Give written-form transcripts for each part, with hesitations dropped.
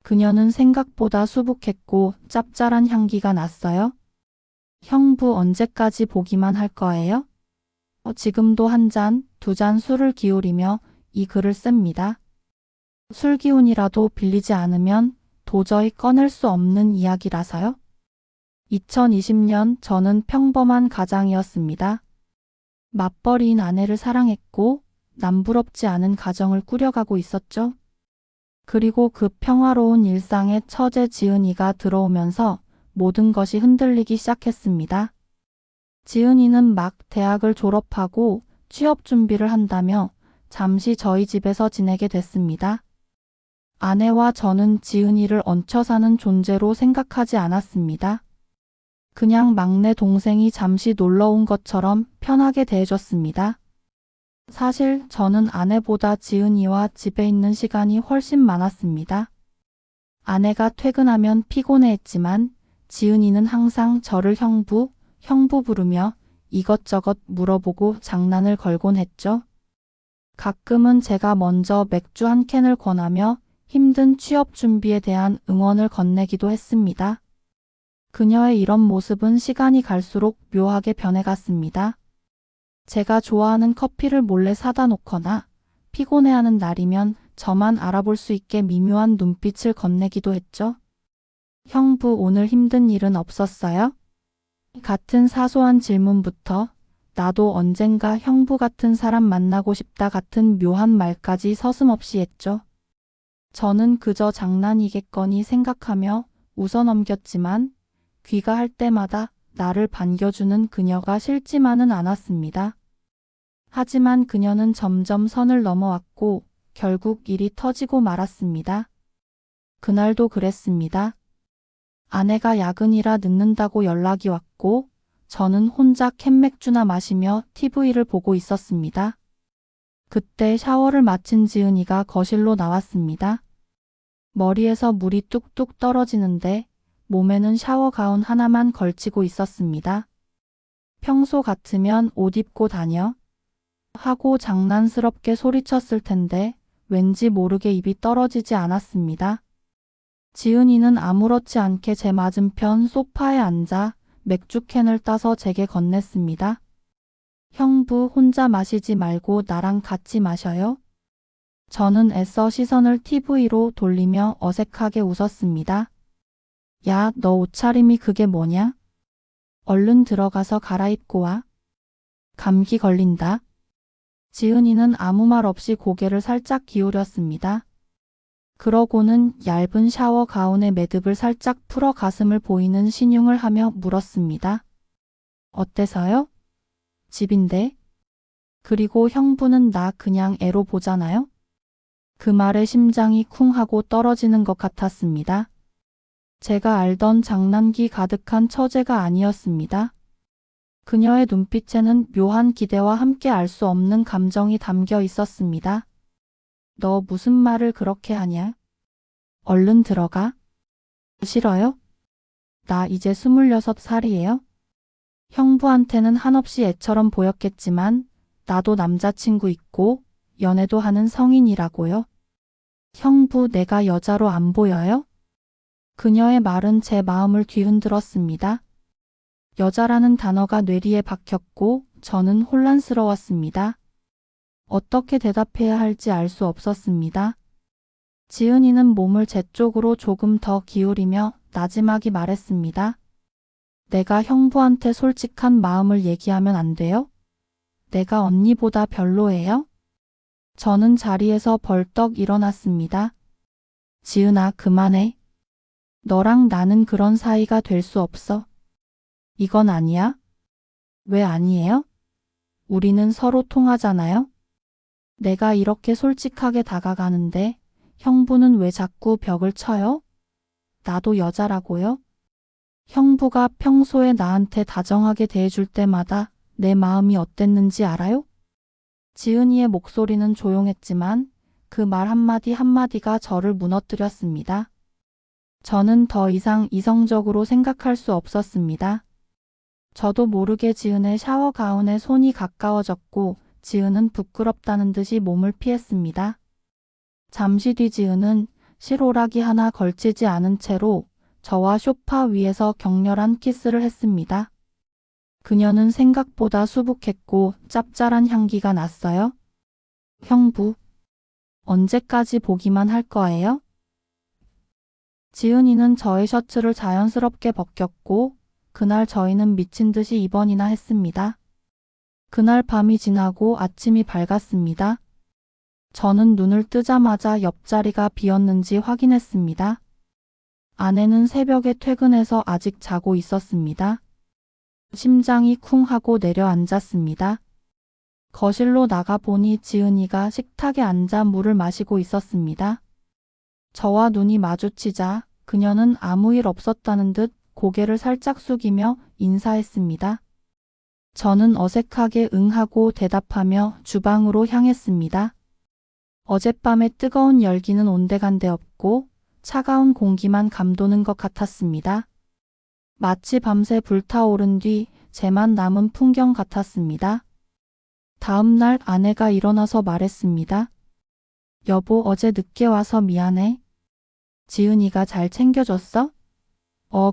그녀는 생각보다 수북했고 짭짤한 향기가 났어요. 형부 언제까지 보기만 할 거예요? 지금도 한 잔, 두 잔 술을 기울이며 이 글을 씁니다. 술 기운이라도 빌리지 않으면 도저히 꺼낼 수 없는 이야기라서요. 2020년 저는 평범한 가장이었습니다. 맞벌이인 아내를 사랑했고 남부럽지 않은 가정을 꾸려가고 있었죠. 그리고 그 평화로운 일상에 처제 지은이가 들어오면서 모든 것이 흔들리기 시작했습니다. 지은이는 막 대학을 졸업하고 취업 준비를 한다며 잠시 저희 집에서 지내게 됐습니다. 아내와 저는 지은이를 얹혀 사는 존재로 생각하지 않았습니다. 그냥 막내 동생이 잠시 놀러 온 것처럼 편하게 대해줬습니다. 사실 저는 아내보다 지은이와 집에 있는 시간이 훨씬 많았습니다. 아내가 퇴근하면 피곤해했지만 지은이는 항상 저를 형부 부르며 이것저것 물어보고 장난을 걸곤 했죠. 가끔은 제가 먼저 맥주 한 캔을 권하며 힘든 취업 준비에 대한 응원을 건네기도 했습니다. 그녀의 이런 모습은 시간이 갈수록 묘하게 변해갔습니다. 제가 좋아하는 커피를 몰래 사다 놓거나 피곤해하는 날이면 저만 알아볼 수 있게 미묘한 눈빛을 건네기도 했죠. 형부, 오늘 힘든 일은 없었어요? 같은 사소한 질문부터 나도 언젠가 형부 같은 사람 만나고 싶다 같은 묘한 말까지 서슴없이 했죠. 저는 그저 장난이겠거니 생각하며 웃어 넘겼지만 귀가할 때마다 나를 반겨주는 그녀가 싫지만은 않았습니다. 하지만 그녀는 점점 선을 넘어왔고 결국 일이 터지고 말았습니다. 그날도 그랬습니다. 아내가 야근이라 늦는다고 연락이 왔고 저는 혼자 캔맥주나 마시며 TV를 보고 있었습니다. 그때 샤워를 마친 지은이가 거실로 나왔습니다. 머리에서 물이 뚝뚝 떨어지는데 몸에는 샤워 가운 하나만 걸치고 있었습니다. 평소 같으면 옷 입고 다녀? 하고 장난스럽게 소리쳤을 텐데 왠지 모르게 입이 떨어지지 않았습니다. 지은이는 아무렇지 않게 제 맞은편 소파에 앉아 맥주캔을 따서 제게 건넸습니다. 형부, 혼자 마시지 말고 나랑 같이 마셔요. 저는 애써 시선을 TV로 돌리며 어색하게 웃었습니다. 야, 너 옷차림이 그게 뭐냐? 얼른 들어가서 갈아입고 와. 감기 걸린다. 지은이는 아무 말 없이 고개를 살짝 기울였습니다. 그러고는 얇은 샤워 가운의 매듭을 살짝 풀어 가슴을 보이는 신용을 하며 물었습니다. 어때서요? 집인데? 그리고 형부는 나 그냥 애로 보잖아요? 그 말에 심장이 쿵 하고 떨어지는 것 같았습니다. 제가 알던 장난기 가득한 처제가 아니었습니다. 그녀의 눈빛에는 묘한 기대와 함께 알 수 없는 감정이 담겨 있었습니다. 너 무슨 말을 그렇게 하냐? 얼른 들어가. 싫어요? 나 이제 26살이에요. 형부한테는 한없이 애처럼 보였겠지만 나도 남자친구 있고 연애도 하는 성인이라고요. 형부, 내가 여자로 안 보여요? 그녀의 말은 제 마음을 뒤흔들었습니다. 여자라는 단어가 뇌리에 박혔고 저는 혼란스러웠습니다. 어떻게 대답해야 할지 알 수 없었습니다. 지은이는 몸을 제 쪽으로 조금 더 기울이며 나지막이 말했습니다. 내가 형부한테 솔직한 마음을 얘기하면 안 돼요? 내가 언니보다 별로예요? 저는 자리에서 벌떡 일어났습니다. 지은아, 그만해. 너랑 나는 그런 사이가 될 수 없어. 이건 아니야? 왜 아니에요? 우리는 서로 통하잖아요? 내가 이렇게 솔직하게 다가가는데 형부는 왜 자꾸 벽을 쳐요? 나도 여자라고요? 형부가 평소에 나한테 다정하게 대해줄 때마다 내 마음이 어땠는지 알아요? 지은이의 목소리는 조용했지만 그 말 한마디 한마디가 저를 무너뜨렸습니다. 저는 더 이상 이성적으로 생각할 수 없었습니다. 저도 모르게 지은의 샤워 가운에 손이 가까워졌고 지은은 부끄럽다는 듯이 몸을 피했습니다. 잠시 뒤 지은은 실오라기 하나 걸치지 않은 채로 저와 소파 위에서 격렬한 키스를 했습니다. 그녀는 생각보다 수북했고 짭짤한 향기가 났어요. 형부, 언제까지 보기만 할 거예요? 지은이는 저의 셔츠를 자연스럽게 벗겼고 그날 저희는 미친 듯이 입원이나 했습니다. 그날 밤이 지나고 아침이 밝았습니다. 저는 눈을 뜨자마자 옆자리가 비었는지 확인했습니다. 아내는 새벽에 퇴근해서 아직 자고 있었습니다. 심장이 쿵 하고 내려앉았습니다. 거실로 나가보니 지은이가 식탁에 앉아 물을 마시고 있었습니다. 저와 눈이 마주치자 그녀는 아무 일 없었다는 듯 고개를 살짝 숙이며 인사했습니다. 저는 어색하게 응하고 대답하며 주방으로 향했습니다. 어젯밤의 뜨거운 열기는 온데간데 없고 차가운 공기만 감도는 것 같았습니다. 마치 밤새 불타오른 뒤 재만 남은 풍경 같았습니다. 다음 날 아내가 일어나서 말했습니다. 여보, 어제 늦게 와서 미안해. 지은이가 잘 챙겨줬어?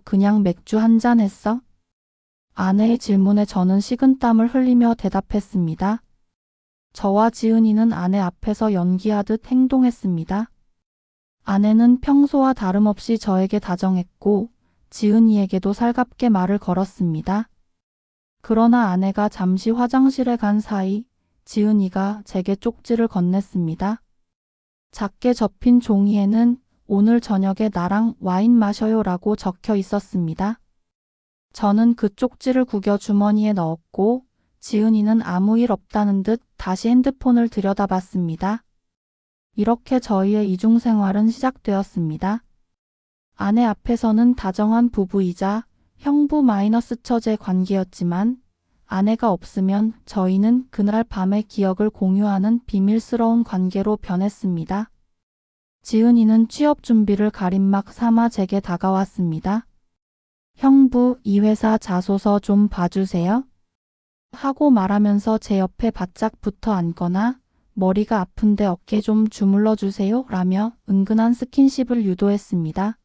그냥 맥주 한 잔 했어. 아내의 질문에 저는 식은땀을 흘리며 대답했습니다. 저와 지은이는 아내 앞에서 연기하듯 행동했습니다. 아내는 평소와 다름없이 저에게 다정했고 지은이에게도 살갑게 말을 걸었습니다. 그러나 아내가 잠시 화장실에 간 사이 지은이가 제게 쪽지를 건넸습니다. 작게 접힌 종이에는 오늘 저녁에 나랑 와인 마셔요 라고 적혀 있었습니다. 저는 그 쪽지를 구겨 주머니에 넣었고 지은이는 아무 일 없다는 듯 다시 핸드폰을 들여다봤습니다. 이렇게 저희의 이중생활은 시작되었습니다. 아내 앞에서는 다정한 부부이자 형부 마이너스 처제 관계였지만 아내가 없으면 저희는 그날 밤의 기억을 공유하는 비밀스러운 관계로 변했습니다. 지은이는 취업 준비를 가림막 삼아 제게 다가왔습니다. 형부, 이 회사 자소서 좀 봐주세요. 하고 말하면서 제 옆에 바짝 붙어 앉거나 머리가 아픈데 어깨 좀 주물러 주세요 라며 은근한 스킨십을 유도했습니다.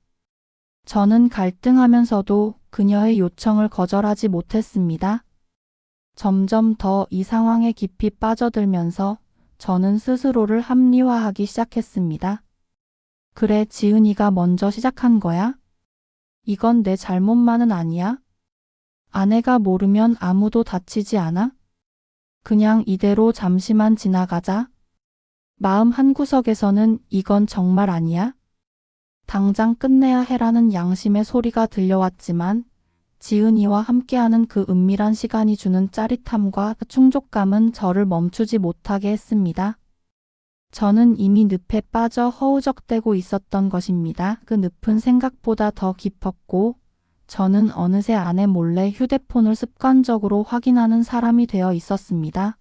저는 갈등하면서도 그녀의 요청을 거절하지 못했습니다. 점점 더 이 상황에 깊이 빠져들면서 저는 스스로를 합리화하기 시작했습니다. 그래, 지은이가 먼저 시작한 거야? 이건 내 잘못만은 아니야? 아내가 모르면 아무도 다치지 않아? 그냥 이대로 잠시만 지나가자. 마음 한구석에서는 이건 정말 아니야? 당장 끝내야 해라는 양심의 소리가 들려왔지만 지은이와 함께하는 그 은밀한 시간이 주는 짜릿함과 충족감은 저를 멈추지 못하게 했습니다. 저는 이미 늪에 빠져 허우적대고 있었던 것입니다. 그 늪은 생각보다 더 깊었고 저는 어느새 아내 몰래 휴대폰을 습관적으로 확인하는 사람이 되어 있었습니다.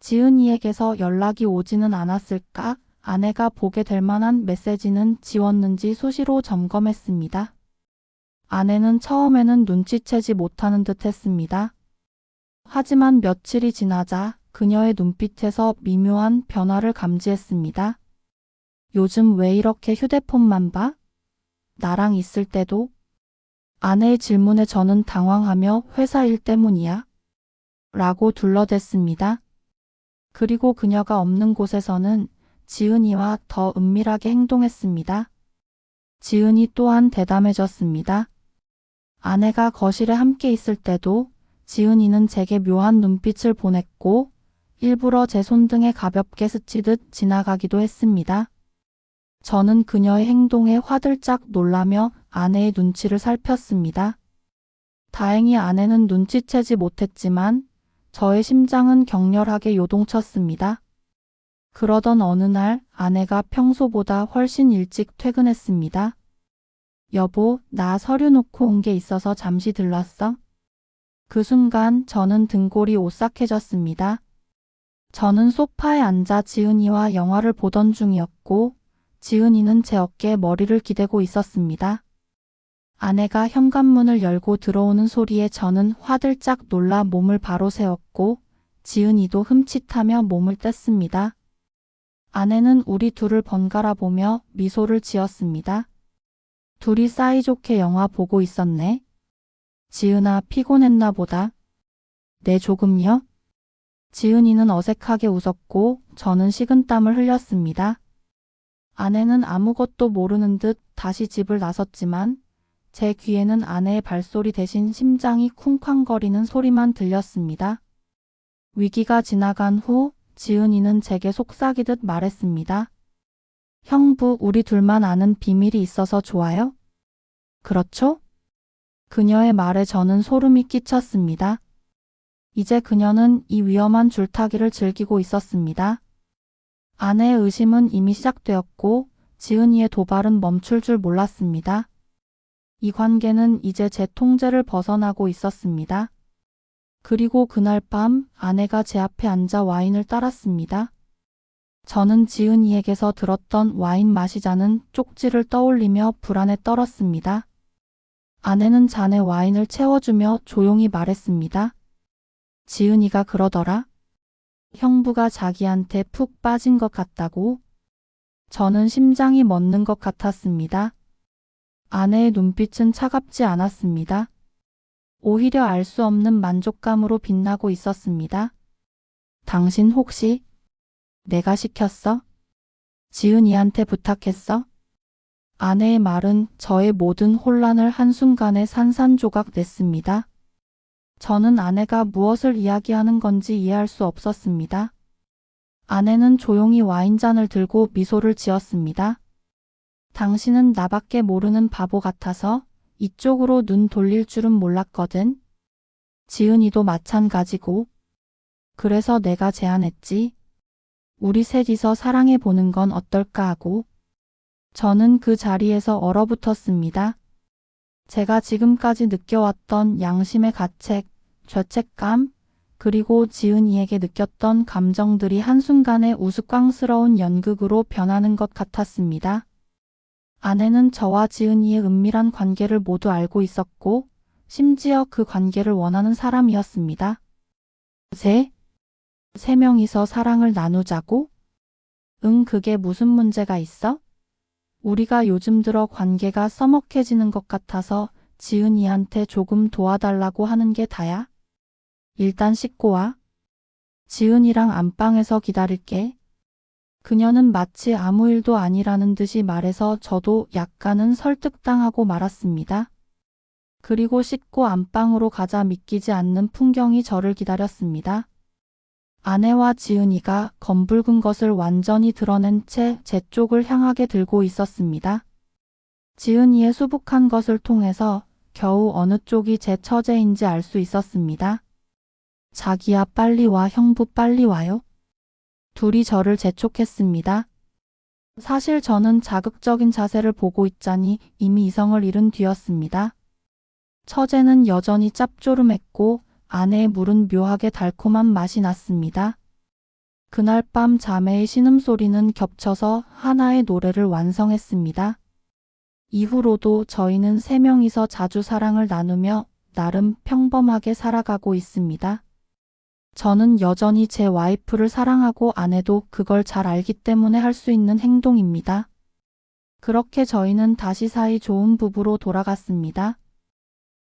지은이에게서 연락이 오지는 않았을까? 아내가 보게 될 만한 메시지는 지웠는지 수시로 점검했습니다. 아내는 처음에는 눈치채지 못하는 듯 했습니다. 하지만 며칠이 지나자 그녀의 눈빛에서 미묘한 변화를 감지했습니다. 요즘 왜 이렇게 휴대폰만 봐? 나랑 있을 때도? 아내의 질문에 저는 당황하며 회사 일 때문이야? 라고 둘러댔습니다. 그리고 그녀가 없는 곳에서는 지은이와 더 은밀하게 행동했습니다. 지은이 또한 대담해졌습니다. 아내가 거실에 함께 있을 때도 지은이는 제게 묘한 눈빛을 보냈고 일부러 제 손등에 가볍게 스치듯 지나가기도 했습니다. 저는 그녀의 행동에 화들짝 놀라며 아내의 눈치를 살폈습니다. 다행히 아내는 눈치채지 못했지만 저의 심장은 격렬하게 요동쳤습니다. 그러던 어느 날 아내가 평소보다 훨씬 일찍 퇴근했습니다. 여보, 나 서류 놓고 온 게 있어서 잠시 들렀어. 그 순간 저는 등골이 오싹해졌습니다. 저는 소파에 앉아 지은이와 영화를 보던 중이었고 지은이는 제 어깨에 머리를 기대고 있었습니다. 아내가 현관문을 열고 들어오는 소리에 저는 화들짝 놀라 몸을 바로 세웠고 지은이도 흠칫하며 몸을 뗐습니다. 아내는 우리 둘을 번갈아 보며 미소를 지었습니다. 둘이 사이좋게 영화 보고 있었네. 지은아, 피곤했나 보다. 네, 조금요. 지은이는 어색하게 웃었고 저는 식은땀을 흘렸습니다. 아내는 아무것도 모르는 듯 다시 집을 나섰지만 제 귀에는 아내의 발소리 대신 심장이 쿵쾅거리는 소리만 들렸습니다. 위기가 지나간 후 지은이는 제게 속삭이듯 말했습니다. 형부, 우리 둘만 아는 비밀이 있어서 좋아요? 그렇죠? 그녀의 말에 저는 소름이 끼쳤습니다. 이제 그녀는 이 위험한 줄타기를 즐기고 있었습니다. 아내의 의심은 이미 시작되었고 지은이의 도발은 멈출 줄 몰랐습니다. 이 관계는 이제 제 통제를 벗어나고 있었습니다. 그리고 그날 밤 아내가 제 앞에 앉아 와인을 따랐습니다. 저는 지은이에게서 들었던 와인 마시자는 쪽지를 떠올리며 불안에 떨었습니다. 아내는 잔에 와인을 채워주며 조용히 말했습니다. 지은이가 그러더라. 형부가 자기한테 푹 빠진 것 같다고. 저는 심장이 멎는 것 같았습니다. 아내의 눈빛은 차갑지 않았습니다. 오히려 알 수 없는 만족감으로 빛나고 있었습니다. 당신 혹시 내가 시켰어? 지은이한테 부탁했어? 아내의 말은 저의 모든 혼란을 한순간에 산산조각 냈습니다. 저는 아내가 무엇을 이야기하는 건지 이해할 수 없었습니다. 아내는 조용히 와인잔을 들고 미소를 지었습니다. 당신은 나밖에 모르는 바보 같아서 이쪽으로 눈 돌릴 줄은 몰랐거든. 지은이도 마찬가지고. 그래서 내가 제안했지. 우리 셋이서 사랑해 보는 건 어떨까 하고. 저는 그 자리에서 얼어붙었습니다. 제가 지금까지 느껴왔던 양심의 가책, 죄책감, 그리고 지은이에게 느꼈던 감정들이 한순간에 우스꽝스러운 연극으로 변하는 것 같았습니다. 아내는 저와 지은이의 은밀한 관계를 모두 알고 있었고 심지어 그 관계를 원하는 사람이었습니다. 세 명이서 사랑을 나누자고? 응, 그게 무슨 문제가 있어? 우리가 요즘 들어 관계가 서먹해지는 것 같아서 지은이한테 조금 도와달라고 하는 게 다야? 일단 씻고 와. 지은이랑 안방에서 기다릴게. 그녀는 마치 아무 일도 아니라는 듯이 말해서 저도 약간은 설득당하고 말았습니다. 그리고 씻고 안방으로 가자 믿기지 않는 풍경이 저를 기다렸습니다. 아내와 지은이가 검붉은 것을 완전히 드러낸 채 제 쪽을 향하게 들고 있었습니다. 지은이의 수북한 것을 통해서 겨우 어느 쪽이 제 처제인지 알 수 있었습니다. 자기야, 빨리 와. 형부, 빨리 와요. 둘이 저를 재촉했습니다. 사실 저는 자극적인 자세를 보고 있자니 이미 이성을 잃은 뒤였습니다. 처제는 여전히 짭조름했고 아내의 물은 묘하게 달콤한 맛이 났습니다. 그날 밤 자매의 신음소리는 겹쳐서 하나의 노래를 완성했습니다. 이후로도 저희는 세 명이서 자주 사랑을 나누며 나름 평범하게 살아가고 있습니다. 저는 여전히 제 와이프를 사랑하고 아내도 그걸 잘 알기 때문에 할 수 있는 행동입니다. 그렇게 저희는 다시 사이 좋은 부부로 돌아갔습니다.